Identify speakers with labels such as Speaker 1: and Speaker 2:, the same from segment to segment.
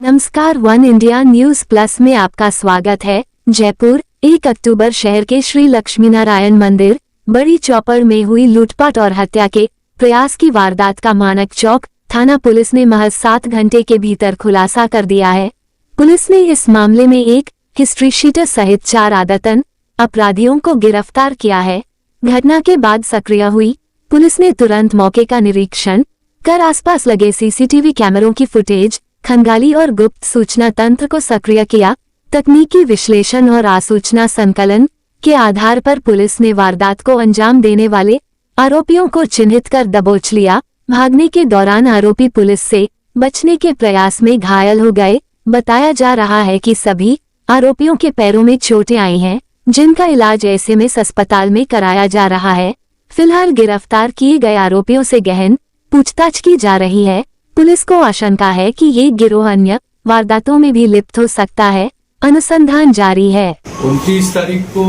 Speaker 1: नमस्कार, one India news plus में आपका स्वागत है। जयपुर 1 अक्टूबर शहर के श्री लक्ष्मीनारायण मंदिर बड़ी चौपड़ में हुई लूटपाट और हत्या के प्रयास की वारदात का मानक चौक थाना पुलिस ने महज 7 घंटे के भीतर खुलासा कर दिया है। पुलिस ने इस मामले में एक हिस्ट्री शीटर सहित 4 आदतन अपराधियों को गिरफ्तार किया है। घटना के बाद सक्रिय हुई पुलिस ने तुरंत मौके का निरीक्षण कर आसपास लगे सीसीटीवी कैमरों की फुटेज खंगाली और गुप्त सूचना तंत्र को सक्रिय किया। तकनीकी विश्लेषण और आसूचना संकलन के आधार पर पुलिस ने वारदात को अंजाम देने वाले आरोपियों को चिन्हित कर दबोच लिया। भागने के दौरान आरोपी पुलिस से बचने के प्रयास में घायल हो गए। बताया जा रहा है कि सभी आरोपियों के पैरों में चोटें आई हैं, जिनका इलाज एसएमएस अस्पताल में कराया जा रहा है। फिलहाल गिरफ्तार किए गए आरोपियों से गहन पूछताछ की जा रही है। पुलिस को आशंका है कि ये गिरोह अन्य वारदातों में भी लिप्त हो सकता है। अनुसंधान जारी है।
Speaker 2: 29 तारीख को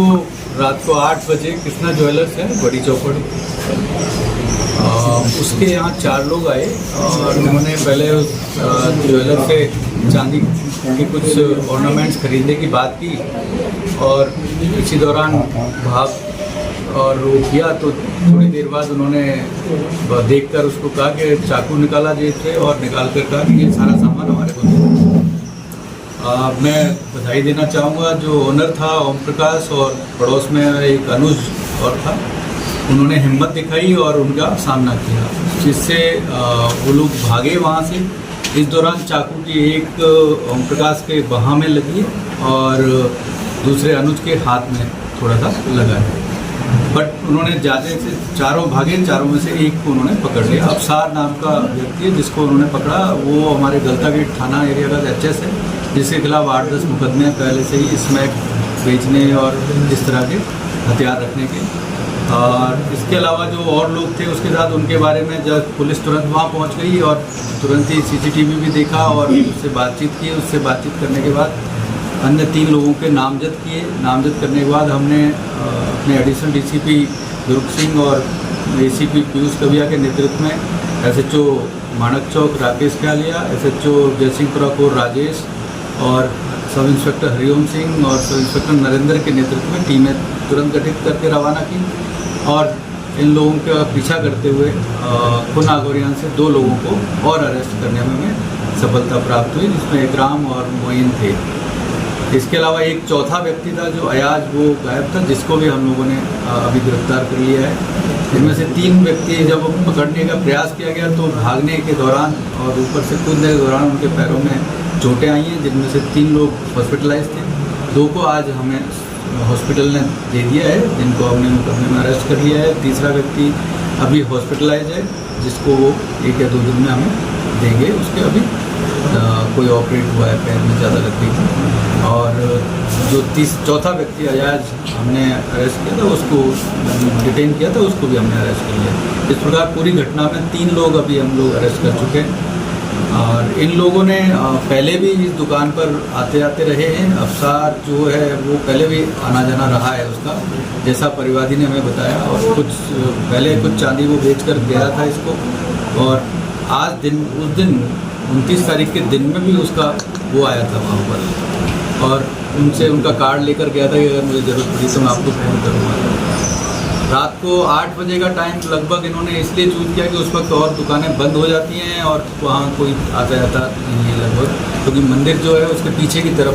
Speaker 2: रात को 8 बजे कृष्णा ज्वेलर्स है बड़ी चौपड़, उसके यहाँ 4 लोग आए और उन्होंने पहले उस ज्वेलर से चांदी के कुछ ऑर्नामेंट्स खरीदने की बात की और इसी दौरान भाग और वो किया तो थोड़ी देर बाद उन्होंने देखकर उसको कहा कि चाकू निकाला जेब से और निकाल कर कहा कि ये सारा सामान हमारे को दे। मैं बधाई देना चाहूँगा जो ओनर था ओम प्रकाश और पड़ोस में एक अनुज और था, उन्होंने हिम्मत दिखाई और उनका सामना किया, जिससे वो लोग भागे वहाँ से। इस दौरान चाकू की एक ओम प्रकाश के बाह में लगी और दूसरे अनुज के हाथ में थोड़ा सा लगा है, बट उन्होंने जाते से चारों भागे, चारों में से एक को उन्होंने पकड़ लिया। अफसार नाम का व्यक्ति है जिसको उन्होंने पकड़ा, वो हमारे गलता गेट थाना एरिया का एचएस है, जिसके खिलाफ 8-10 मुकदमे पहले से ही स्मैक बेचने और इस तरह के हथियार रखने के। और इसके अलावा जो और लोग थे उसके साथ, उनके बारे में जब पुलिस तुरंत वहाँ पहुँच गई और तुरंत ही सीसीटीवी भी देखा और उससे बातचीत की। उससे बातचीत करने के बाद अन्य 3 लोगों के नामजद किए। नामजद करने के बाद हमने अपने एडिशनल डीसीपी दुर्ग सिंह और एसीपी पीयूष कविया के नेतृत्व में एसएचओ माणक चौक राकेश ख्यालिया, एसएचओ जयसिंहपुरा को राजेश और सब इंस्पेक्टर हरिओम सिंह और सब इंस्पेक्टर नरेंद्र के नेतृत्व में टीमें तुरंत गठित करके रवाना की और इन लोगों का पीछा करते हुए खुन आगोरियान से 2 लोगों को और अरेस्ट करने में हमें सफलता प्राप्त हुई, जिसमें इकराम और मोइन थे। इसके अलावा एक चौथा व्यक्ति था जो अयाज, वो गायब था, जिसको भी हम लोगों ने अभी गिरफ्तार कर लिया है। इनमें से 3 व्यक्ति जब पकड़ने का प्रयास किया गया तो भागने के दौरान और ऊपर से कूदने के दौरान उनके पैरों में चोटें आई हैं, जिनमें से 3 लोग हॉस्पिटलाइज थे। 2 को आज हमें हॉस्पिटल ने दे दिया है, जिनको हमने मुकदमे में अरेस्ट कर लिया है। तीसरा व्यक्ति अभी हॉस्पिटलाइज है, जिसको 1 या 2 दिन में हमें देंगे। उसके अभी कोई ऑपरेट हुआ है, पैर में ज़्यादा लग गई थी। और जो चौथा व्यक्ति अयाज हमने अरेस्ट किया था, उसको डिटेन किया था, उसको भी हमने अरेस्ट कर लिया। इस प्रकार पूरी घटना में 3 लोग अभी हम लोग अरेस्ट कर चुके हैं और इन लोगों ने पहले भी इस दुकान पर आते आते रहे हैं। अफसार जो है वो पहले भी आना जाना रहा है उसका, जैसा परिवादी ने हमें बताया, और कुछ पहले कुछ चांदी वो बेच कर गया था इसको। और आज उस दिन 29 तारीख के दिन में भी उसका वो आया था वहाँ पर और उनसे उनका कार्ड लेकर गया था कि अगर मुझे ज़रूरत पड़ी तो मैं आपको फ़ोन करूँगा। रात को 8 बजे का टाइम लगभग इन्होंने इसलिए चूज किया कि उस वक्त और दुकानें बंद हो जाती हैं और वहाँ कोई आता जाता नहीं है लगभग, क्योंकि मंदिर जो है उसके पीछे की तरफ